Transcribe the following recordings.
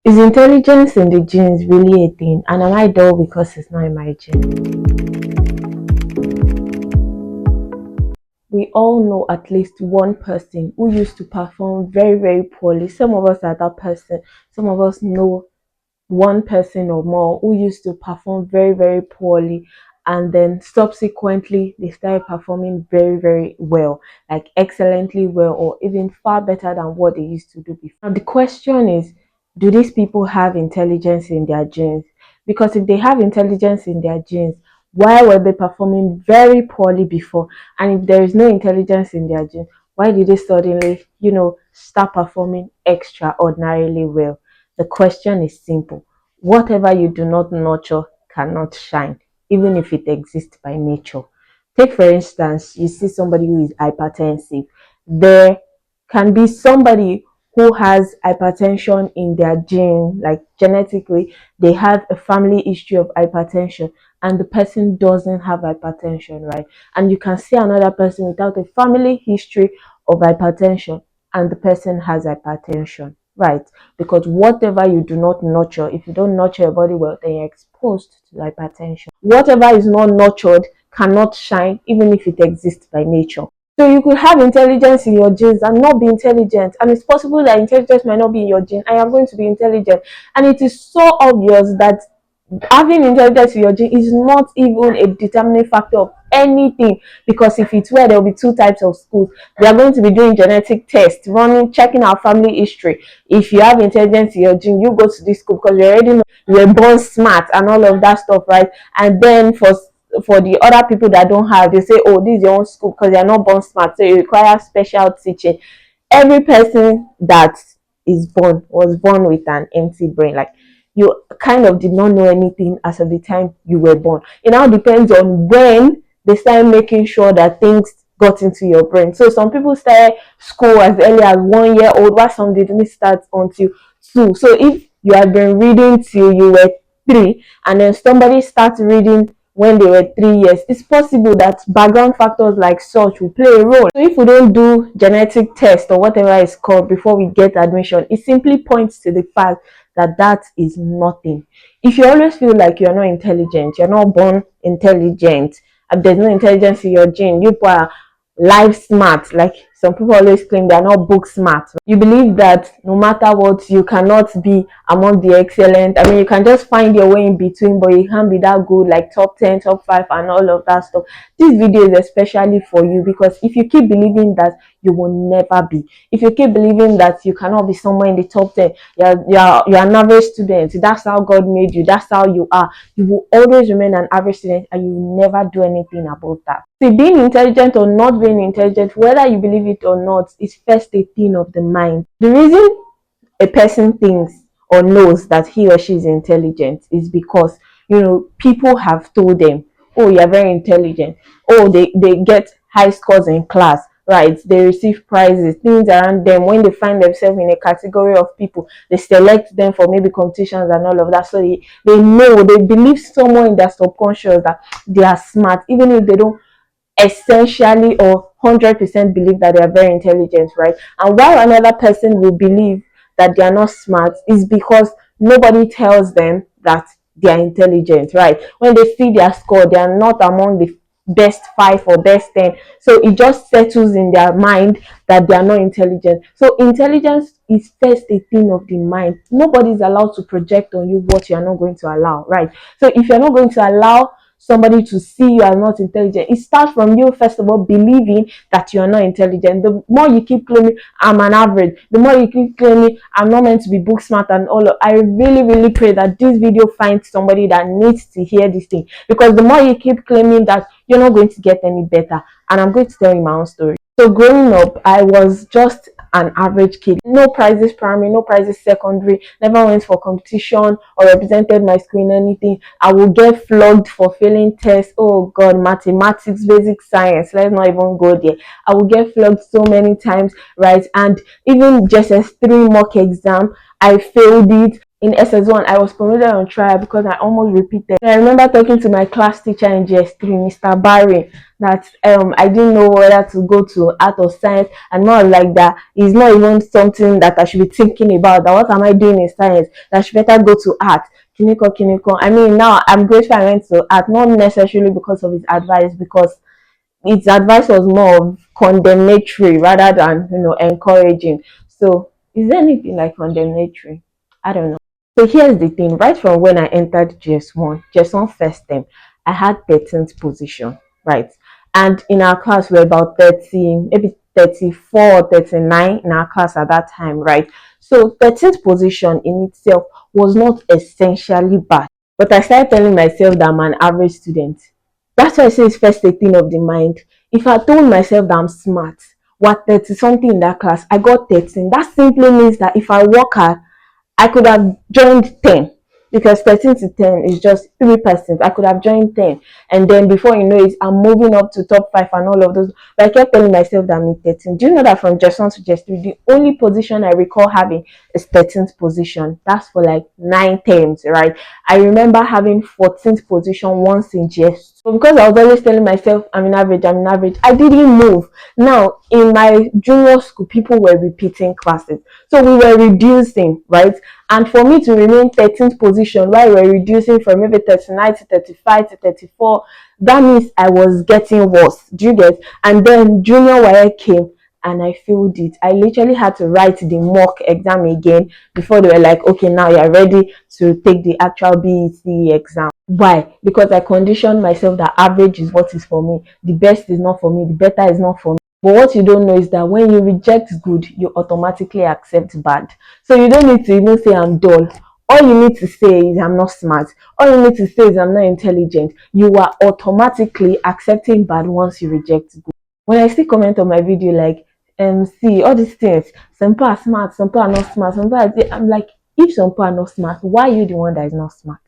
Is intelligence in the genes really a thing? And am I dull because it's not in my gene? We all know at least one person who used to perform very, very poorly. Some of us are that person. Some of us know one person or more who used to perform very, very poorly. And then subsequently, they started performing very, very well, like excellently well, or even far better than what they used to do before. Now, the question is, do these people have intelligence in their genes? Because if they have intelligence in their genes, why were they performing very poorly before? And if there is no intelligence in their genes, why did they suddenly, start performing extraordinarily well? The question is simple. Whatever you do not nurture cannot shine, even if it exists by nature. Take, for instance, you see somebody who is hypertensive. There can be somebody who has hypertension in their gene, like genetically, they have a family history of hypertension, and the person doesn't have hypertension, right? And you can see another person without a family history of hypertension, and the person has hypertension, right? Because whatever you do not nurture, if you don't nurture your body well, then you're exposed to hypertension. Whatever is not nurtured cannot shine, even if it exists by nature. So you could have intelligence in your genes and not be intelligent, and it's possible that intelligence might not be in your gene and you're going to be intelligent. And it is so obvious that having intelligence in your gene is not even a determining factor of anything, because if it's where there will be two types of schools, we are going to be doing genetic tests, running, checking our family history. If you have intelligence in your gene, you go to this school because you already know you were born smart and all of that stuff, right? And then for the other people that don't have, they say, oh, this is your own school because you're not born smart, so you require special teaching. Every person that is born was born with an empty brain. Like, you kind of did not know anything as of the time you were born. It now depends on when they start making sure that things got into your brain. So some people started school as early as 1 year old, while some didn't start until 2. So if you had been reading till you were 3, and then somebody starts reading when they were 3 years, it's possible that background factors like such will play a role. So if we don't do genetic test or whatever it's called before we get admission, it simply points to the fact that that is nothing. If you always feel like you're not intelligent, you're not born intelligent, and there's no intelligence in your gene, you are life smart, like some people always claim they're not book smart. You believe that no matter what, you cannot be among the excellent. I mean, you can just find your way in between, but you can't be that good, like top 10, top 5, and all of that stuff. This video is especially for you, because if you keep believing that, you will never be. If you keep believing that you cannot be somewhere in the top 10, you're an average student, that's how God made you, that's how you are, you will always remain an average student, and you will never do anything about that. See, being intelligent or not being intelligent, whether you believe it or not, is first a thing of the mind. The reason a person thinks or knows that he or she is intelligent is because, people have told them, oh, you're very intelligent. Oh, they get high scores in class, right? They receive prizes, things around them. When they find themselves in a category of people, they select them for maybe competitions and all of that. So they know, they believe somewhere in their subconscious that they are smart, even if they don't essentially or 100% believe that they are very intelligent, right? And while another person will believe that they are not smart, is because nobody tells them that they are intelligent, right? When they see their score, they are not among the best 5 or best 10. So it just settles in their mind that they are not intelligent. So intelligence is first a thing of the mind. Nobody is allowed to project on you what you are not going to allow, right? So if you're not going to allow somebody to see you as not intelligent, it starts from you first of all believing that you are not intelligent. The more you keep claiming I'm an average, the more you keep claiming I'm not meant to be book smart and all of, I really, really pray that this video finds somebody that needs to hear this thing, because the more you keep claiming that, you're not going to get any better. And I'm going to tell you my own story. So growing up, I was just an average kid. No prizes primary, no prizes secondary, never went for competition or represented my school in anything. I will get flogged for failing tests. Oh God, mathematics, basic science, let's not even go there. I will get flogged so many times, right? And even just a 3 mock exam, I failed it. in SS1, I was promoted on trial because I almost repeated. And I remember talking to my class teacher in GS3, Mr. Barry, that I didn't know whether to go to art or science, and more like that. It's not even something that I should be thinking about. That what am I doing in science? That I should better go to art. Kiniko, kiniko. I mean, now I'm grateful I went to art, not necessarily because of his advice, because its advice was more of condemnatory rather than encouraging. So is there anything like condemnatory? I don't know. So here's the thing, right from when I entered GS1 first term, I had 13th position, right? And in our class we're about 30, maybe 34 or 39 in our class at that time, right? So 13th position in itself was not essentially bad. But I started telling myself that I'm an average student. That's why I say it's first a thing of the mind. If I told myself that I'm smart, what 30 something in that class, I got 13. That simply means that if I work hard, I could have joined 10, because 13 to 10 is just 3%. I could have joined 10. And then before you know it, I'm moving up to top 5 and all of those. But I kept telling myself that I'm in 13. Do you know that from just 1 to just 3, the only position I recall having is 13th position? That's for like 9 terms, right? I remember having 14th position once in GS. So because I was always telling myself I'm in average, I didn't move. Now, in my junior school, people were repeating classes. So we were reducing, right? And for me to remain 13th position while we're reducing from maybe 39 to 35 to 34, that means I was getting worse. Do you get? And then junior YA came and I failed it. I literally had to write the mock exam again before they were like, okay, now you're ready to take the actual BEC exam. Why? Because I conditioned myself that average is what is for me. The best is not for me. The better is not for me. But what you don't know is that when you reject good, you automatically accept bad. So you don't need to even say I'm dull. All you need to say is I'm not smart. All you need to say is I'm not intelligent. You are automatically accepting bad once you reject good. When I see comment on my video like, see all these things, some people are smart, some people are not smart, some people are, I'm like, if some people are not smart, why are you the one that is not smart?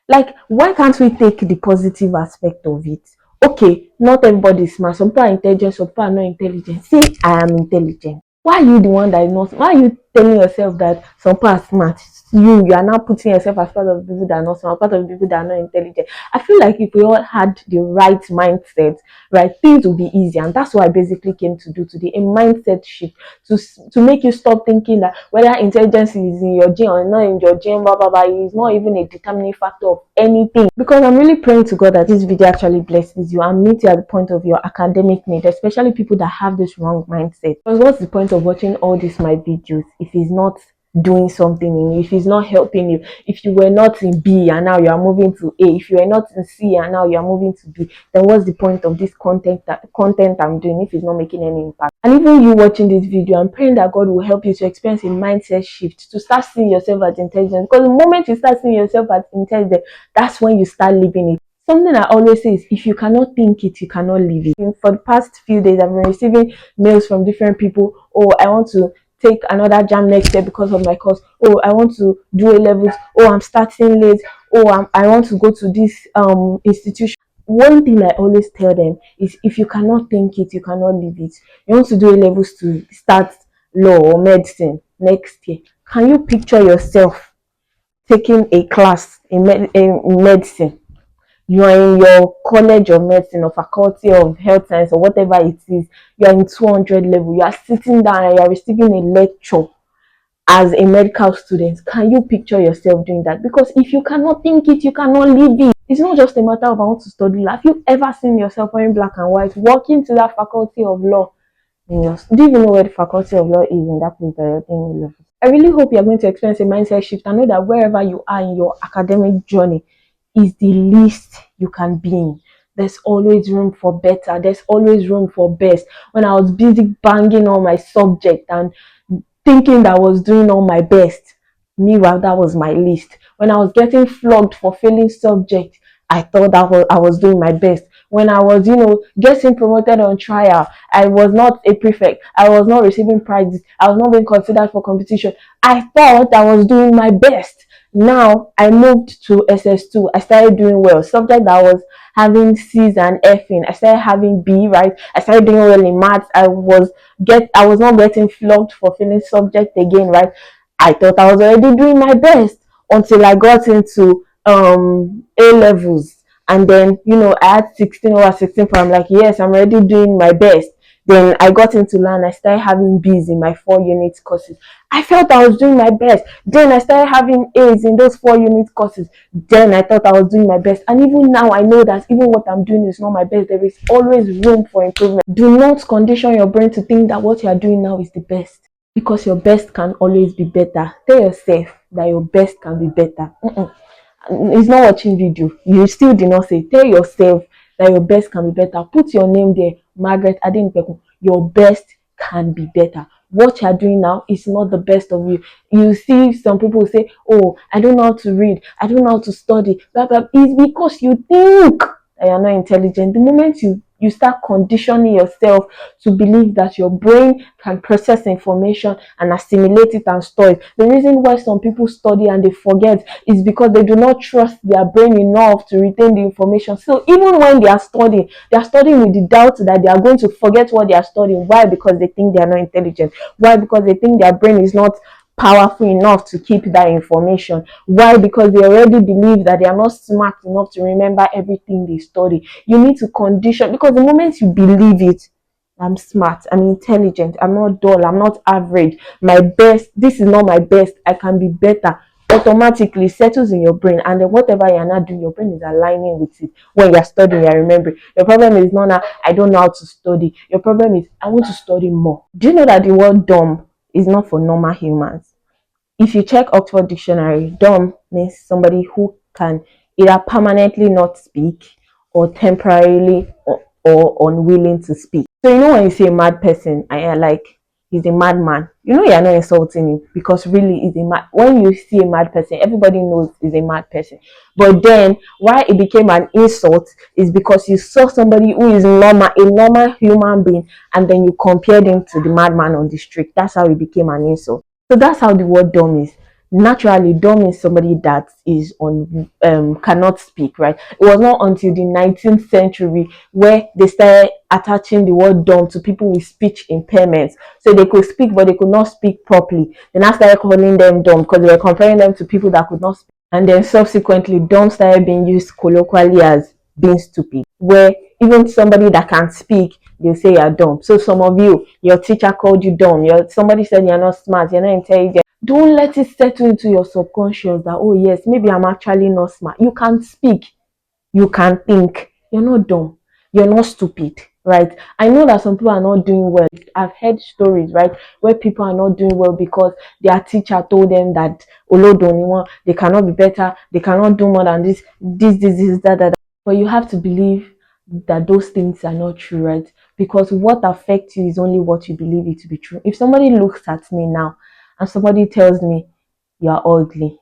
Like, why can't we take the positive aspect of it? Okay, not everybody is smart. Some people are intelligent, some people are not intelligent. Say I am intelligent. Why are you the one that is not? Why are you telling yourself that some people are smart? You are now putting yourself as part of the people that are not smart, part of the people that are not intelligent. I feel like if we all had the right mindset, right, things would be easy. And that's what I basically came to do today, a mindset shift to make you stop thinking that whether intelligence is in your gene or not in your gene, blah blah blah, is not even a determining factor of anything. Because I'm really praying to God that this video actually blesses you and meets you at the point of your academic need, especially people that have this wrong mindset. Because what's the point of watching all these my videos if it's not doing something in you, if it's not helping you? If you were not in B and now you are moving to A, if you were not in C and now you are moving to B, then what's the point of this content I'm doing if it's not making any impact? And even you watching this video, I'm praying that God will help you to experience a mindset shift, to start seeing yourself as intelligent. Because the moment you start seeing yourself as intelligent, that's when you start living it. Something I always say is, if you cannot think it, you cannot live it. For the past few days, I've been receiving mails from different people. Oh, I want to take another jam next year because of my course. Oh, I want to do A levels. Oh, I'm starting late. Oh, I want to go to this institution. One thing I always tell them is, if you cannot think it, you cannot live it. You want to do A levels to start law or medicine next year. Can you picture yourself taking a class in medicine? You are in your college of medicine or faculty of health science or whatever it is. You are in 200 level. You are sitting down and you are receiving a lecture as a medical student. Can you picture yourself doing that? Because if you cannot think it, you cannot live it. It's not just a matter of I want to study law. Have you ever seen yourself wearing black and white, walking to that faculty of law? Do you even know where the faculty of law is in that place that you're doing? I really hope you're going to experience a mindset shift and know that wherever you are in your academic journey is the least you can be in. There's always room for better. There's always room for best. When I was busy banging on my subject and thinking that I was doing all my best, meanwhile that was my least. When I was getting flogged for failing subject, I thought that I was doing my best. When I was, getting promoted on trial, I was not a prefect. I was not receiving prizes. I was not being considered for competition. I thought I was doing my best. Now I moved to SS2. I started doing well. Subject that I was having C's and F in, I started having B, right? I started doing well in maths. I was not getting flogged for failing subject again, right? I thought I was already doing my best until I got into A levels. And then, I had 16 over 16 for, I'm like, yes, I'm already doing my best. Then I got into land, I started having B's in my 4 unit courses. I felt I was doing my best. Then I started having A's in those 4 unit courses. Then I thought I was doing my best. And even now I know that even what I'm doing is not my best. There is always room for improvement. Do not condition your brain to think that what you are doing now is the best, because your best can always be better. Tell yourself that your best can be better. It's not watching video. You still did not say. Tell yourself that your best can be better. Put your name there, Margaret Adinpeku. Your best can be better. What you are doing now is not the best of you. You see some people say, oh, I don't know how to read, I don't know how to study, blah, blah. It's because you think that you're not intelligent. The moment you start conditioning yourself to believe that your brain can process information and assimilate it and store it. The reason why some people study and they forget is because they do not trust their brain enough to retain the information. So even when they are studying with the doubt that they are going to forget what they are studying. Why? Because they think they are not intelligent. Why? Because they think their brain is not powerful enough to keep that information. Why? Because they already believe that they are not smart enough to remember everything they study. You need to condition, because the moment you believe it, I'm smart, I'm intelligent, I'm not dull, I'm not average, my best, this is not my best, I can be better, automatically settles in your brain. And then whatever you're not doing, your brain is aligning with it. When you're studying, you're remembering. Your problem is not now, I don't know how to study. Your problem is, I want to study more. Do you know that the word dumb is not for normal humans? If you check Oxford Dictionary, dumb means somebody who can either permanently not speak or temporarily or unwilling to speak. So when you say a mad person, I am like, he's a madman. You're not insulting him, because really he's a mad. When you see a mad person, everybody knows he's a mad person. But then why it became an insult is because you saw somebody who is normal, a normal human being, and then you compared him to the madman on the street. That's how it became an insult. So that's how the word dumb is. Naturally, dumb is somebody that is on cannot speak, right? It was not until the 19th century where they started attaching the word dumb to people with speech impairments, so they could speak but they could not speak properly. Then I started calling them dumb because they were comparing them to people that could not speak. And then subsequently, dumb started being used colloquially as being stupid, where even somebody that can speak, they'll say you're dumb. So some of you, your teacher called you dumb, somebody said you're not smart, you're not intelligent. Don't let it settle into your subconscious that, oh yes, maybe I'm actually not smart. You can speak, you can think, you're not dumb, you're not stupid, right? I know that some people are not doing well. I've heard stories, right, where people are not doing well because their teacher told them that they cannot be better, they cannot do more than this, that. But you have to believe that those things are not true, right? Because what affects you is only what you believe it to be true. If somebody looks at me now and somebody tells me you're ugly,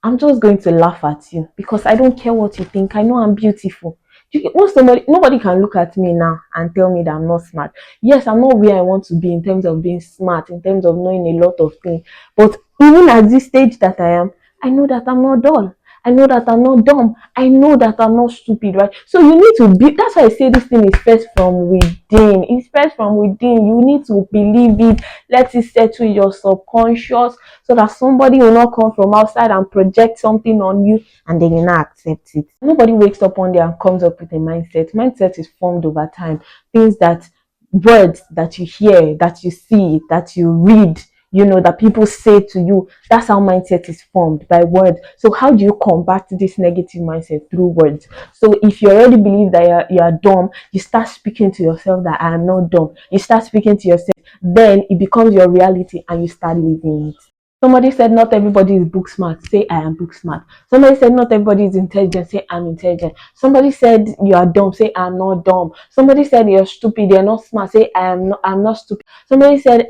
I'm just going to laugh at you, because I don't care what you think. I know I'm beautiful. Nobody can look at me now and tell me that I'm not smart. Yes, I'm not where I want to be in terms of being smart, in terms of knowing a lot of things. But even at this stage that I am, I know that I'm not dull. I know that I'm not dumb. I know that I'm not stupid, right? So you need to be, that's why I say this thing is first from within. It's first from within. You need to believe it. Let it settle in your subconscious, so that somebody will not come from outside and project something on you and then you not accept it. Nobody wakes up one day and comes up with a mindset. Mindset is formed over time. Words that you hear, that you see, that you read, that people say to you, that's how mindset is formed, by words. So how do you combat this negative mindset? Through words. So if you already believe that you are dumb, you start speaking to yourself that I am not dumb. You start speaking to yourself, then it becomes your reality and you start living it. Somebody said not everybody is book smart, say I am book smart. Somebody said not everybody is intelligent, say I'm intelligent. Somebody said you are dumb, say I'm not dumb. Somebody said you're stupid, you're not smart, say I'm not stupid. Somebody said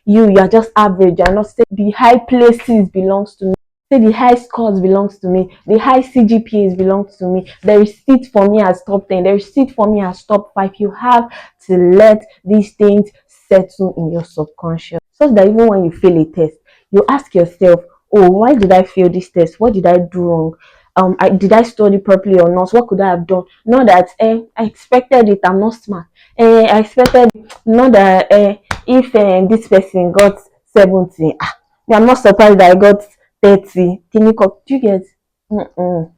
you're just average, you're not. Say the high places belongs to me. Say the high scores belongs to me. The high CGPAs belongs to me. There is seat for me as top 10. There is seat for me as top 5. You have to let these things settle in your subconscious, so that even when you fail a test, you ask yourself, oh, why did I fail this test? What did I do wrong? Did I study properly or not? What could I have done? Not that I expected it, I'm not smart. I expected not that if this person got 70, I'm not surprised that I got 30. Do you get? Mm-mm.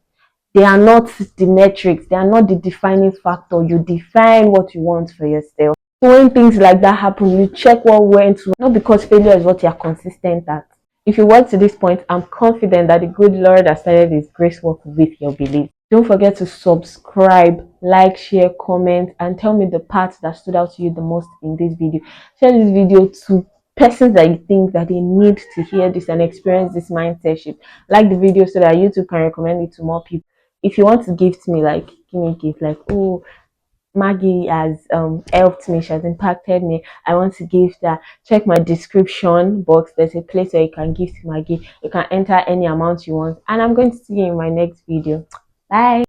They are not the metrics, they are not the defining factor. You define what you want for yourself. So when things like that happen, you check what went wrong, not because failure is what you are consistent at. If you work to this point, I'm confident that the good Lord has started his grace work with your belief. Don't forget to subscribe, like, share, comment, and tell me the parts that stood out to you the most in this video. Share this video to persons that you think that they need to hear this and experience this mindset shift. Like the video so that YouTube can recommend it to more people. If you want to gift me, like give me a gift, like, oh, Maggie has helped me, she has impacted me, I want to give that, check my description box. There's a place where you can gift Maggie. You can enter any amount you want, and I'm going to see you in my next video. Bye.